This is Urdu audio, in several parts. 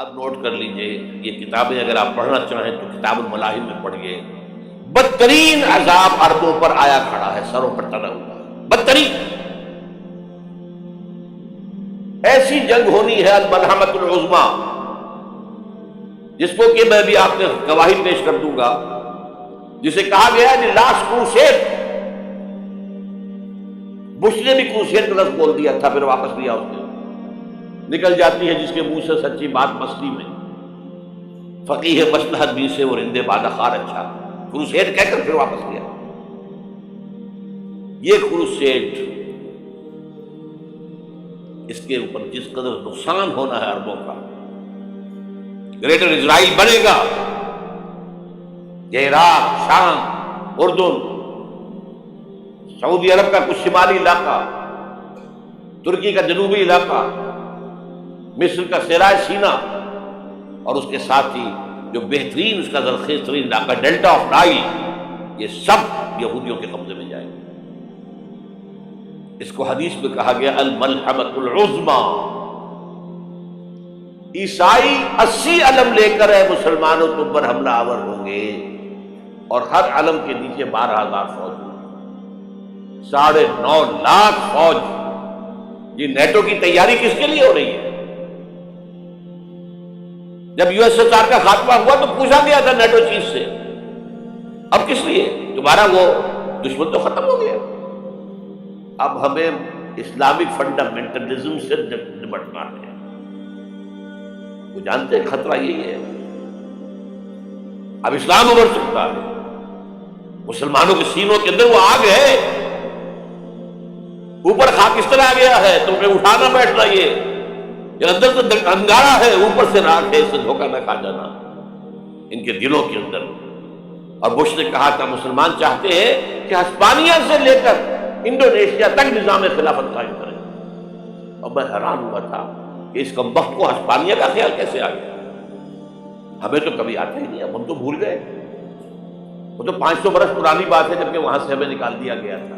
اب نوٹ کر لیجئے، یہ کتابیں اگر آپ پڑھنا چاہیں تو کتاب الملاحم میں پڑھیے۔ بدترین عذاب عربوں پر آیا کھڑا ہے، سروں پر ٹنا ہوا ہے، بدترین ایسی جنگ ہونی ہے الملحمۃ العظمیٰ، جس کو کہ میں بھی آپ نے گواہی پیش کر دوں گا، جسے کہا گیا ہے لاسٹ کروسیڈ۔ بش نے بھی کروسیڈ کا لفظ بول دیا تھا، پھر واپس لیا اس نے۔ نکل جاتی ہے جس کے منہ سے سچی بات مستی میں، فقیہ مصلحت بھی سے اور اندے بادہ خار اچھا، کروسیڈ کہہ کر پھر واپس لیا۔ یہ کروسیڈ، اس کے اوپر جس قدر نقصان ہونا ہے عربوں کا، گریٹر اسرائیل بنے گا، یہ عراق، شام، اردن، سعودی عرب کا کچھ شمالی علاقہ، ترکی کا جنوبی علاقہ، مصر کا صحرائے سینا، اور اس کے ساتھ ہی جو بہترین اس کا زرخیز ترین علاقہ ڈیلٹا آف نائل، یہ سب یہودیوں کے قبضے میں جائے گا۔ اس کو حدیث میں کہا گیا الملحمۃ العظمیٰ۔ عیسائی 80 علم لے کر ہے مسلمانوں تم پر حملہ آور ہوں گے، اور ہر علم کے نیچے 12,000 فوج، 9.5 لاکھ فوج۔ یہ نیٹو کی تیاری کس کے لیے ہو رہی ہے؟ جب یو ایس ایس آر کا خاتمہ ہوا تو پوچھا گیا تھا نیٹو چیف سے، اب کس لیے؟ تمہارا وہ دشمن تو ختم ہو گیا، اب ہمیں اسلامک فنڈامنٹلزم سے نمٹنا ہے۔ وہ جانتے ہیں خطرہ یہی ہے، اب اسلام ابھر سکتا ہے، مسلمانوں کے سینوں کے اندر وہ آگ ہے، اوپر خاکستر آ گیا ہے، تمہیں اٹھانا بیٹھنا، یہ اندر تو انگارہ ہے، اوپر سے راکھ ہے، اس سے دھوکہ نہ کھا جانا ان کے دلوں کے اندر۔ اور بش نے کہا تھا مسلمان چاہتے ہیں کہ ہسپانیہ سے لے کر انڈونیشیا تک نظام خلافت قائم کریں، اور میں حیران ہوا تھا کہ اس کمبخت کو ہسپانیہ کا خیال کیسے آ گیا؟ ہمیں تو کبھی آتا ہی نہیں، ہم تو بھول گئے، وہ تو 500 برس پرانی بات ہے جبکہ وہاں سے ہمیں نکال دیا گیا تھا۔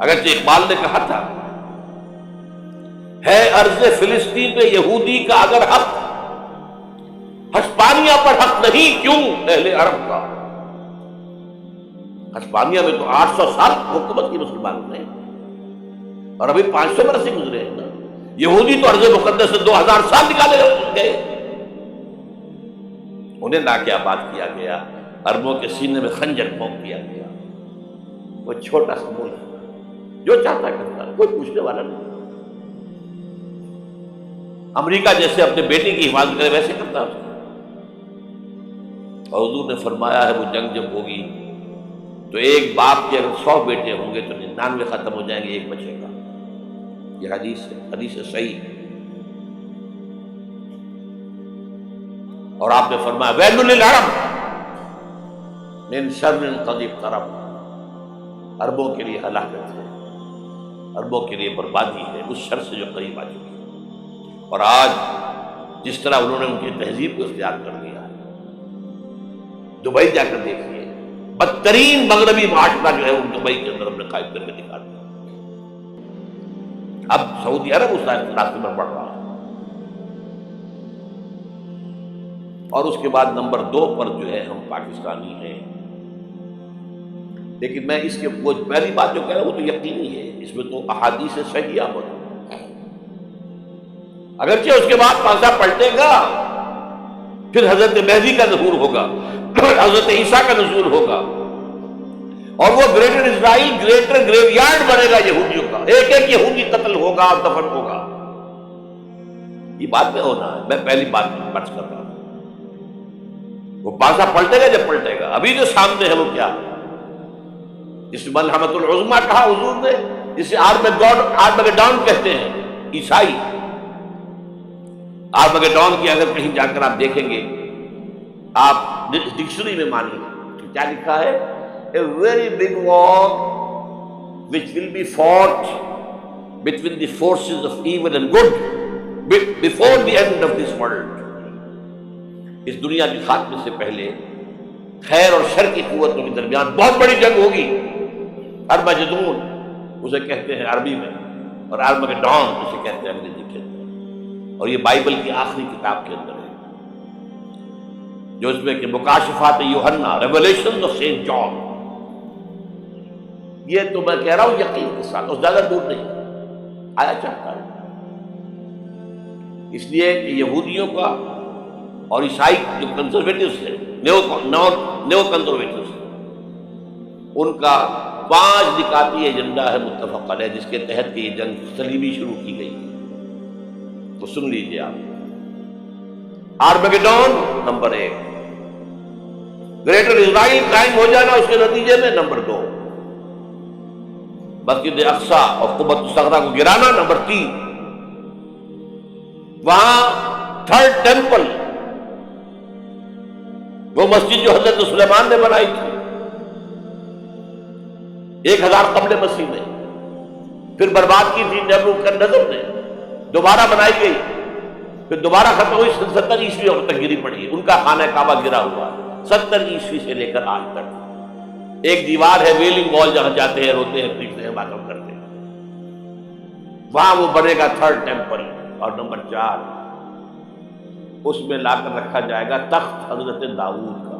اگرچہ اقبال نے کہا تھا ہے ارض فلسطین پہ یہودی کا اگر حق، ہسپانیہ پر حق نہیں کیوں اہل عرب کا؟ ہسپانیہ میں تو 800 سال حکومت کی مسلمانوں نے، اور ابھی 500 برس ہی گزرے ہیں نا۔ یہودی تو ارض مقدس سے 2000 سال نکالے گئے، انہیں ناکہ آباد کیا گیا، عربوں کے سینے میں خنجر پھونک دیا گیا۔ وہ چھوٹا سا ملک جو چاہتا کرتا، کوئی پوچھنے والا نہیں۔ امریکہ جیسے اپنے بیٹے کی حفاظت کرے ویسے کرتا ہے، اور حضور نے فرمایا ہے وہ جنگ جب ہوگی تو ایک باپ کے اگر 100 بیٹے ہوں گے تو 99 ختم ہو جائیں گے، ایک بچے گا۔ یہ حدیث ہے، حدیث ہے صحیح۔ اور آپ نے فرمایا ویل للعرب من شر قد اقترب، عربوں کے لیے ہلاکت ہے، عربوں کے لیے بربادی ہے اس شر سے جو قریب آ چکی ہے۔ اور آج جس طرح انہوں نے ان کی تہذیب کو اختیار کر لیا، دبئی جا کر دیکھیے، بدترین مغربی معاشرہ جو ہے وہ دبئی کے اندر ہم نے قائم کر کے دکھا دیا۔ اب سعودی عرب اس راستے پر بڑھ رہا ہے، اور اس کے بعد نمبر 2 پر جو ہے ہم پاکستانی ہیں۔ لیکن میں اس کے وہ پہلی بات جو کہہ رہا ہوں وہ تو یقینی ہے، اس میں تو احادیث صحیحہ موجود، اگرچہ اس کے بعد پانسا پلٹے گا، پھر حضرت مہدی کا ظہور ہوگا، حضرت عیسیٰ کا نزول ہوگا، اور وہ گریٹر اسرائیل گریٹر گریو یارڈ بنے گا یہودیوں کا، ایک ایک یہودی قتل ہوگا اور دفن ہوگا۔ یہ بات میں ہونا ہے، میں پہلی بات پرچ کر رہا ہوں، وہ پانسا پلٹے گا جب پلٹے گا۔ ابھی جو سامنے ہے وہ کیا ہے؟ جس ملحمۃ العظمیٰ کہا حضور نے، جسے آرمگیڈون کہتے ہیں عیسائی۔ آرمگیڈون کی اگر کہیں جا کر آپ دیکھیں گے، آپ ڈکشنری میں مانیں تو کیا لکھا ہے؟ A very big war which will be fought between the forces of evil and good before the end of this world. اس دنیا کے خاتمے سے پہلے خیر اور شر کی قوتوں کے درمیان بہت بڑی جنگ ہوگی، ارمجدون اسے کہتے ہیں عربی میں، اور آرمگیڈون اسے کہتے ہیں انگریزی کے اندر۔ اور یہ بائبل کی آخری کتاب کے اندر ہے، جو اس میں کہ مکاشفات یوحنا، ریولیشن آف سینٹ جان، یہ تو میں کہہ رہا ہوں یقین کے ساتھ، اور زیادہ دور نہیں آیا چاہتا ہے، اس لیے کہ یہودیوں کا اور عیسائی جو کنزرویٹوز ہیں، نیو کنزرویٹوز، ان کا 5 نکاتی ایجنڈا ہے متفق علیہ، جس کے تحت یہ جنگ صلیبی شروع کی گئی ہے، تو سن لیجیے آپ۔ آرمیگیڈون نمبر 1، گریٹر اسرائیل قائم ہو جانا اس کے نتیجے میں نمبر 2، مسجد اقصی اور قبۃ الصخرہ کو گرانا نمبر 3، وہاں تھرڈ ٹیمپل، وہ مسجد جو حضرت سلیمان نے بنائی تھی 1000 قبل مسیح میں، پھر برباد کی تھی نیبوکدنیزر نے، دوبارہ بنائی گئی، پھر دوبارہ ختم ہوئی 70 عیسوی تک گری پڑی ہے، ان کا خانہ کعبہ گرا ہوا ہے 70 عیسوی سے لے کر آج تک۔ ایک دیوار ہے ویلنگ وال، جہاں جاتے ہیں، روتے ہیں، پیٹتے ہیں، ماتم کرتے ہیں، وہاں وہ بنے گا تھرڈ ٹیمپل۔ اور نمبر 4، اس میں لا کر رکھا جائے گا تخت حضرت داؤد کا۔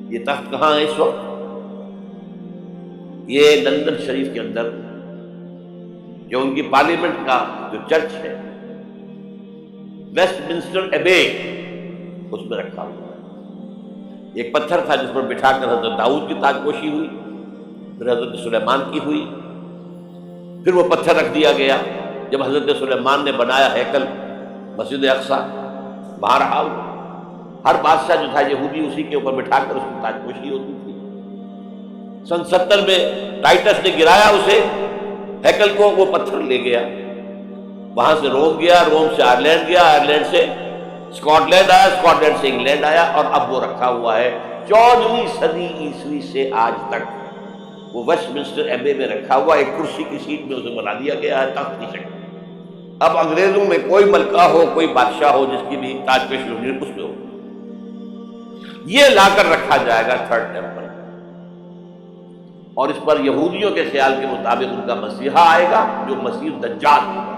یہ تخت کہاں ہے اس وقت؟ یہ لندن شریف کے اندر، جو ان کی پارلیمنٹ کا جو چرچ ہے، ویسٹ منسٹر ایبے، اس میں رکھا ہوا ہے۔ ایک پتھر تھا جس پر بٹھا کر حضرت داؤد کی تاجپوشی ہوئی، پھر حضرت سلیمان کی ہوئی، پھر وہ پتھر رکھ دیا گیا جب حضرت سلیمان نے بنایا ہیکل مسجد اقصی، وہاں رہا ہوا۔ ہر بادشاہ جو تھا یہودی اسی کے اوپر بٹھا کر اس کی تاجپوشی ہوتی تھی۔ سن 70 میں ٹائٹس نے گرایا اسے، ہیکل کو، وہ پتھر لے گیا، وہاں سے روم گیا، روم سے آئرلینڈ گیا، آئرلینڈ سے اسکاٹ لینڈ آیا، اسکاٹ لینڈ سے انگلینڈ آیا، اور اب وہ رکھا ہوا ہے 14ویں صدی عیسوی سے آج تک۔ وہ ویسٹ منسٹر ایبے میں رکھا ہوا، ایک کرسی کی سیٹ میں اسے بنا دیا گیا ہے تخت کی شکل۔ اب انگریزوں میں کوئی ملکہ ہو، کوئی بادشاہ ہو جس کی بھی تاج پوشی ہونی، اس میں ہو، یہ لا کر رکھا جائے گا تھرڈ ٹیمپل، اور اس پر یہودیوں کے خیال کے مطابق ان کا مسیحا آئے گا جو مسیح دجال ہوگا،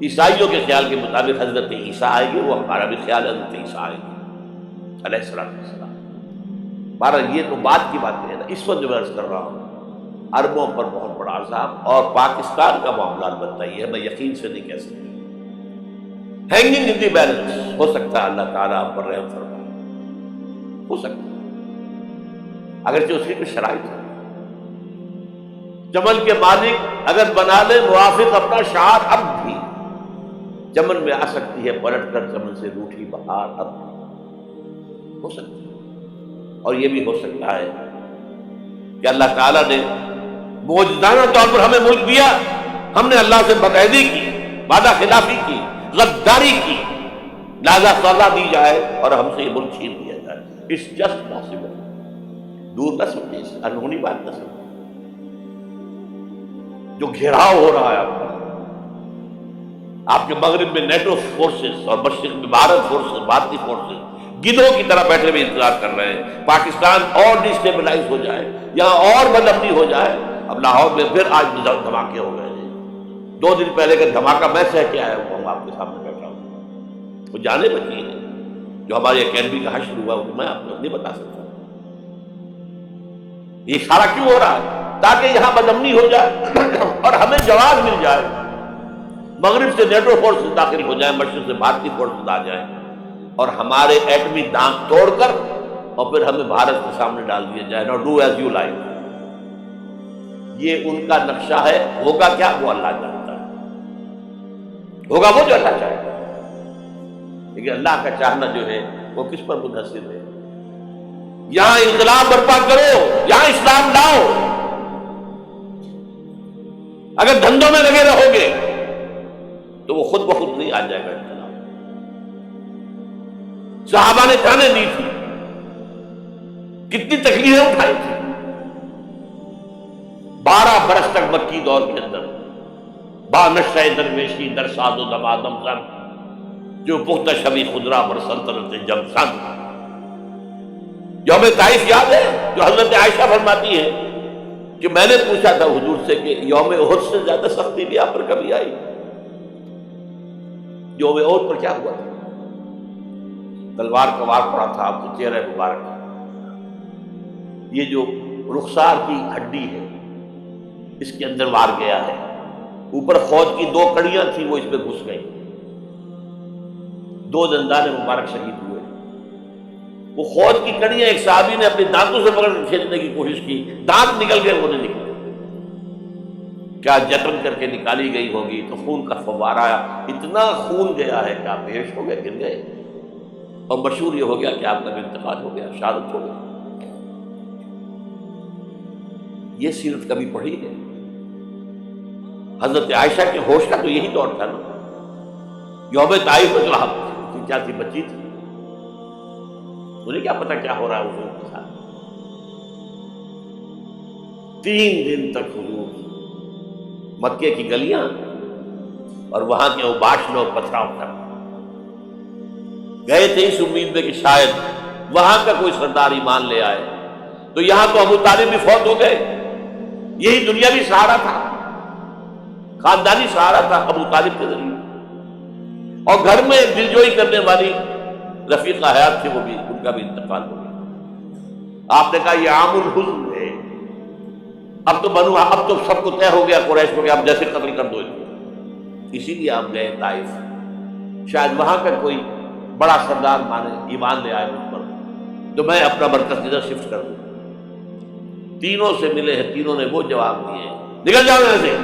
عیسائیوں کے خیال کے مطابق حضرت عیسیٰ آئے گی، وہ ہمارا بھی خیال حضرت عیسیٰ آئے گی علیہ السلام۔ بہرحال یہ تو بعد کی باتیں ہیں نا، اس وقت جو میں عرض کر رہا ہوں عربوں پر بہت بڑا عذاب، اور پاکستان کا معاملات بنتا ہی ہے، میں یقین سے نہیں کہہ سکتا۔ ہینگنگ ان دی بیلنس، ہو سکتا ہے اللہ تعالیٰ ہم پر رحم فرمائے، ہو سکتا ہے، اگرچہ اس کی کوئی شرائط ہے۔ چمن کے مالک اگر بنا لے موافق اپنا شعار، اب بھی چمن میں آ سکتی ہے پلٹ کر چمن سے روٹھی بہار، اب بھی ہو سکتی ہے۔ اور یہ بھی ہو سکتا ہے کہ اللہ تعالیٰ نے معجزانہ طور پر ہمیں ملک دیا، ہم نے اللہ سے بدعہدی کی، وعدہ خلافی کی، غداری کی، لہذا سزا دی جائے اور ہم سے یہ ملک چھین دیا جائے۔ اٹس جسٹ پاسبل، دور نہ سمجھے، اس انہونی بات نہ سمجھے۔ جو گھیراؤ ہو رہا ہے آپ کے مغرب میں نیٹو فورسز اور مشرق میں بھارت فورسز، بھارتی فورسز گدھوں کی طرح بیٹھے ہوئے انتظار کر رہے ہیں پاکستان اور ڈسٹیبلائز ہو جائے، یہاں اور بدامنی ہو جائے۔ اب لاہور میں پھر آج دھماکے ہو گئے ہیں، 2 دن پہلے کا دھماکہ میں سہ کے آیا ہوں، آپ کے سامنے بیٹھا ہوں، وہ جانے بچی ہیں، جو ہماری اکیڈمی کا حشر ہوا وہ میں آپ کو نہیں بتا سکتا۔ یہ سارا کیوں ہو رہا ہے؟ تاکہ یہاں بدامنی ہو جائے اور ہمیں جواب مل جائے، مغرب سے نیٹو فورسز داخل ہو جائیں، مشرق سے بھارتی فورسز آ جائیں، اور ہمارے ایٹمی دانت توڑ کر اور پھر ہمیں بھارت کے سامنے ڈال دیا جائے۔ نو ڈو ایز یو لائک، یہ ان کا نقشہ ہے۔ ہوگا کیا وہ اللہ جانتا ہے، ہوگا وہ جو اللہ چاہے گا، لیکن اللہ کا چاہنا جو ہے وہ کس پر منحصر ہے؟ یہاں انقلاب برپا کرو، یہاں اسلام لاؤ، اگر دھندوں میں لگے رہو گے تو وہ خود بخود نہیں آ جائے گا انقلاب۔ صحابہ نے جانیں دی تھی، کتنی تکلیفیں اٹھائی تھی، 12 برس تک مکی دور کے اندر بانشہ درویشی در ساز و دمادم سن، جو پختہ شبی خدرہ بر سلطنت جم سن۔ یوم طائف یاد ہے جو حضرت عائشہ فرماتی ہے کہ میں نے پوچھا تھا حضور سے کہ یوم احد سے زیادہ سختی بھی آپ پر کبھی آئی؟ یوم احد پر کیا ہوا تھا؟ تلوار کا وار پڑا تھا آپ کے چہرہ مبارک، یہ جو رخسار کی ہڈی ہے اس کے اندر وار گیا ہے، اوپر فوج کی 2 کڑیاں تھیں وہ اس میں گھس گئی، 2 دندان مبارک شہید ہوئے۔ وہ فوج کی کڑیاں ایک صحابی نے اپنے دانتوں سے پکڑ کر کھینچنے کی کوشش کی، دانت نکل گئے، وہ نہیں نکلے۔ کیا جتن کر کے نکالی گئی ہوگی تو خون کا فوارہ اتنا خون گیا ہے کہ آپ بے ہوش ہو گئے، گر گئے، اور مشہور یہ ہو گیا کہ آپ کا انتقال ہو گیا، شہادت ہو گئی۔ یہ سیرت کبھی پڑھی ہے؟ حضرت عائشہ کے ہوش کا تو یہی دور تھا نا، یوم طائف میں جو آپ کیا تھی، بچی تھی، انہیں کیا پتا کیا ہو رہا ہے حضور کے ساتھ۔ 3 دن تک حضور مکے کی گلیاں اور وہاں کے اوباش لوگ پتھراؤ کر گئے تھے اس امید میں کہ شاید وہاں کا کوئی سردار ایمان لے آئے، تو یہاں تو ابو طالب بھی فوت ہو گئے، یہی دنیاوی سہارا تھا، خاندانی سہارا تھا ابو طالب کے ذریعے، اور گھر میں دلجوئی کرنے والی رفیقہ حیات تھی، وہ بھی، ان کا بھی انتقال ہو گیا۔ آپ نے کہا یہ عام الحزن ہے، اب تو سب کو طے ہو گیا قریش کو کہ آپ جیسے قتل کر دو، اسی لیے آپ گئے طائف، شاید وہاں کا کوئی بڑا سردار مانے ایمان لے آئے مجھ پر، تو میں اپنا مرکز ادھر شفٹ کر دوں۔ تینوں سے ملے ہیں، تینوں نے وہ جواب دیے، نکل جاؤ یہاں سے،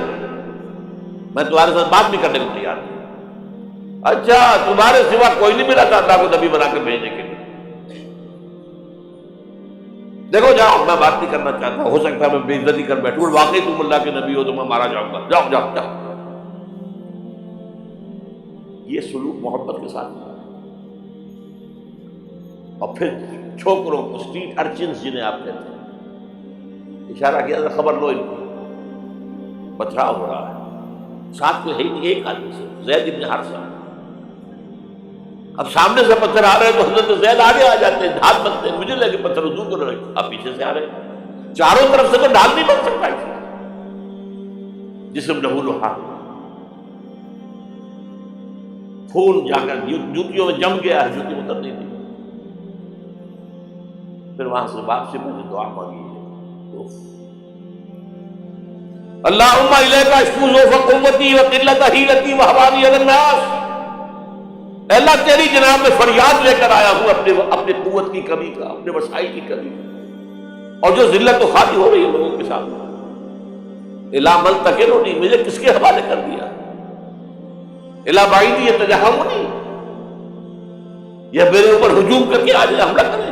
میں تمہارے ساتھ بات بھی کرنے کو تیار ہوں۔ اچھا، تمہارے سوا کوئی نہیں ملا تھا اللہ کو نبی بنا کے بھیجنے کے لیے؟ دیکھو جاؤ، میں بات نہیں کرنا چاہتا، ہو سکتا ہے میں بے عزتی کر بیٹھوں، واقعی تم اللہ کے نبی ہو تو میں مارا جاؤں گا، جاؤ جاؤ جاؤ۔ یہ سلوک محبت کے ساتھ، اور پھر چھوکروں کو، اسٹریٹ ارچنز جنہیں آپ کہتے ہیں، اشارہ کیا تھا، خبر لو ان کو، پتھراؤ ہو رہا ہے، ساتھ میں ہے ہی نہیں، ایک آدمی سے، زید ابن حارثہ۔ اب سامنے سے پتھر آ رہے ہیں تو حضرت زید آگے آ جاتے ہیں، ڈھال بنتے ہیں، مجھے لگے پتھر حضور کو رہے، آپ پیچھے سے آ رہے ہیں، چاروں طرف سے تو ڈھال نہیں بن سکتا ہے، جسم لہو لہا، خون جا کر جوتیوں میں جم گیا ہے، جوتی اتر نہیں تھی۔ پھر وہاں سے واپسی میں دعا مانگی ہے، اللہم الیک اشکو ضعف قوتی وقلت حیلتی وہوانی علی الناس، اے اللہ تیری جناب میں فریاد لے کر آیا ہوں اپنے قوت کی کمی کا، اپنے وسائل کی کمی کا، اور جو ذلت و خالی ہو رہی ہے لوگوں کے ساتھ، الا من تکلنی، مجھے کس کے حوالے کر دیا، الا بعیدی یتجہمنی، یہ میرے اوپر ہجوم کر کے آج حملہ کرے،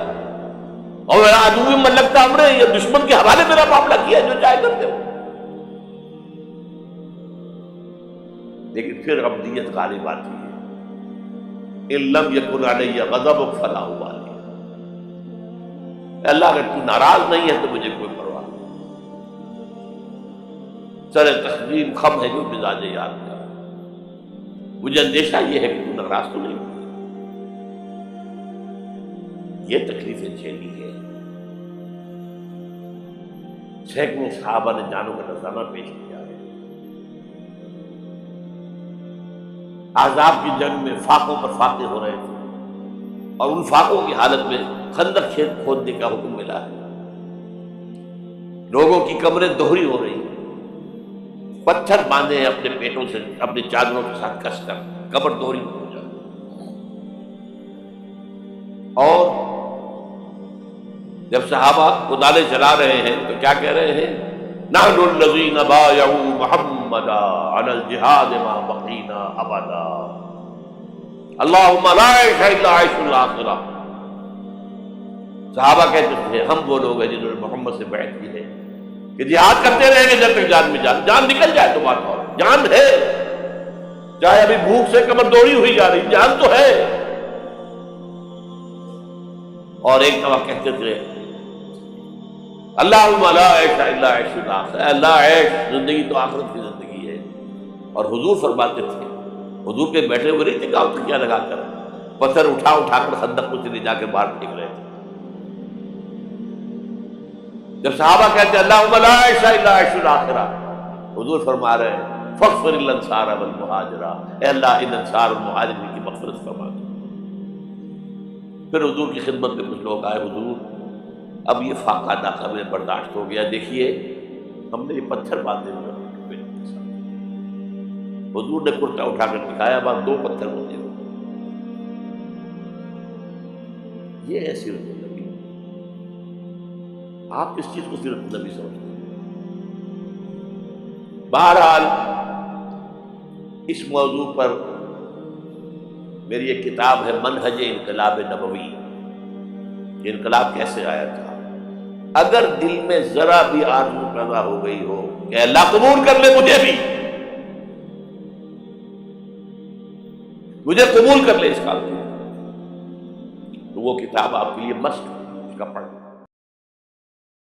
اور میرا عدو من لگتا امرے، یہ دشمن کے حوالے میرا معاملہ کیا جو چاہے کرتے ہو۔ لیکن پھر ابدیت غالب آتی ہے، ان لم یکن علی غضب فلا ابالی، اللہ اگر تو ناراض نہیں ہے تو مجھے کوئی پرواہ نہیں، سر تسلیم خم ہے جو مزاج یاد کا، مجھے اندیشہ یہ ہے کہ تو ناراض تو نہیں، یہ تکلیفیں جھیلی ہے۔ سینکڑوں صحابہ نے جانوں کا نذرانہ پیش کیا ہے، احزاب کی جنگ میں فاقوں پر فاقے ہو رہے تھے، اور ان فاقوں کی حالت میں خندق کھودنے کا حکم ملا ہے، لوگوں کی کمریں دوہری ہو رہی ہیں، پتھر باندھے ہیں اپنے پیٹوں سے، اپنی چادروں کے ساتھ کس کر قبر دوہری ہو جائے، اور جب صحابہ کدالیں چلا رہے ہیں تو کیا کہہ رہے ہیں، نحن الذین بایعوا محمدا علی الجہاد ما بقینا ابدا، اللہم لا عیش الا عیش الاخرہ۔ صحابہ کہتے تھے ہم وہ لوگ ہیں جنہوں نے محمد سے بیعت کی ہے کہ جہاد کرتے رہیں گے جب تک جان میں جان نکل جائے تو بات اور، جان ہے، چاہے ابھی بھوک سے کمر دوڑی ہوئی جا رہی، جان تو ہے۔ اور ایک دفعہ کہتے تھے اللہم لا عیش الا عیش الاخرہ، اللہ عیش، زندگی تو آخرت کی زندگی ہے۔ اور حضور فرماتے تھے، حضور کے بیٹھے ہوئے نہیں تھے، گاؤں تکیہ لگا کر پتھر اٹھا اٹھا کر خندق کو چلے جا کے باہر پھینک رہے تھے، جب صحابہ کہتے ہیں اللہم لا عیش الا عیش الاخرہ، حضور فرما رہے ہیں فاغفر للانصار والمہاجرہ، اے اللہ ان انصار اور مہاجرین کی مغفرت فرما دو۔ پھر حضور کی خدمت میں کچھ لوگ آئے، حضور اب یہ فاقہ ناقابل برداشت ہو گیا، دیکھیے ہم نے یہ پتھر باندھے ہوئے ہیں۔ حضور نے کرتا اٹھا کر دکھایا، وہاں 2 پتھر ہوتے ہوئے۔ یہ ہے سیرت النبی۔ آپ کس چیز کو سیرت النبی سمجھتے ہیں؟ بہرحال اس موضوع پر میری ایک کتاب ہے منہج انقلاب نبوی، کہ انقلاب کیسے آیا تھا۔ اگر دل میں ذرا بھی آرزو پیدا ہو گئی ہو کہ اللہ قبول کر لے مجھے بھی، مجھے قبول کر لے اس کام کو، تو وہ کتاب آپ کے لیے مست ہے، اس کا پڑھنا۔